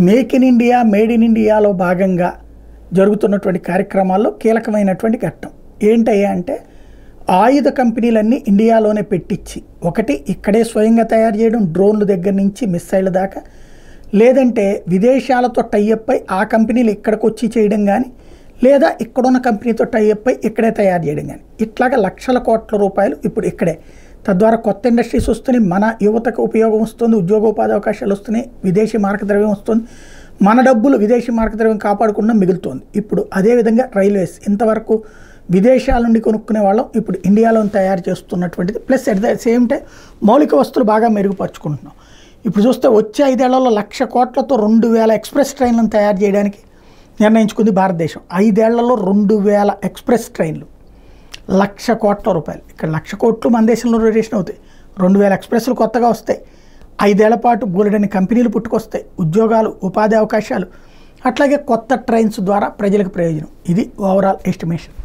Make in India, made in ఇండియాలో భాగంగా జరుగుతున్నటువంటి కార్యక్రమాల్లో కీలకమైనటువంటి ఘట్టం ఏంటయ్యా అంటే, ఆయుధ కంపెనీలన్నీ ఇండియాలోనే పెట్టించి ఒకటి ఇక్కడే స్వయంగా తయారు చేయడం, డ్రోన్ల దగ్గర నుంచి మిస్సైళ్ళ దాకా, లేదంటే విదేశాలతో టైఅప్ అయి ఆ కంపెనీలు ఇక్కడికి వచ్చి చేయడం కానీ, లేదా ఇక్కడున్న కంపెనీతో టైఅప్ అయి ఇక్కడే తయారు చేయడం కానీ, ఇట్లాగా లక్షల కోట్ల రూపాయలు ఇప్పుడు ఇక్కడే. తద్వారా కొత్త ఇండస్ట్రీస్ వస్తున్నాయి, మన యువతకు ఉపయోగం వస్తుంది, ఉద్యోగోపాధి అవకాశాలు వస్తున్నాయి, విదేశీ మార్గద్రవ్యం వస్తుంది, మన డబ్బులు విదేశీ మార్గద్రవ్యం కాపాడకుండా మిగులుతోంది. ఇప్పుడు అదేవిధంగా రైల్వేస్ ఇంతవరకు విదేశాల నుండి కొనుక్కునే వాళ్ళం ఇప్పుడు ఇండియాలో తయారు చేస్తున్నటువంటిది. Plus at the same time మౌలిక వస్తువులు బాగా మెరుగుపరుచుకుంటున్నాం. ఇప్పుడు చూస్తే వచ్చే 5 ఏళ్లలో 1,00,000 కోట్లతో 2,000 ఎక్స్ప్రెస్ ట్రైన్లను తయారు చేయడానికి నిర్ణయించుకుంది భారతదేశం. 5 ఏళ్లలో 2,000 ఎక్స్ప్రెస్ ట్రైన్లు, 1,00,000 కోట్ల రూపాయలు. ఇక్కడ 1,00,000 కోట్లు మన దేశంలో రొటేషన్ అవుతాయి, 2,000 ఎక్స్ప్రెస్లు కొత్తగా వస్తాయి. 5 ఏళ్ల పాటు బోలెడని కంపెనీలు పుట్టుకొస్తాయి, ఉద్యోగాలు, ఉపాధి అవకాశాలు, అట్లాగే కొత్త ట్రైన్స్ ద్వారా ప్రజలకు ప్రయోజనం. ఇది ఓవరాల్ ఎస్టిమేషన్.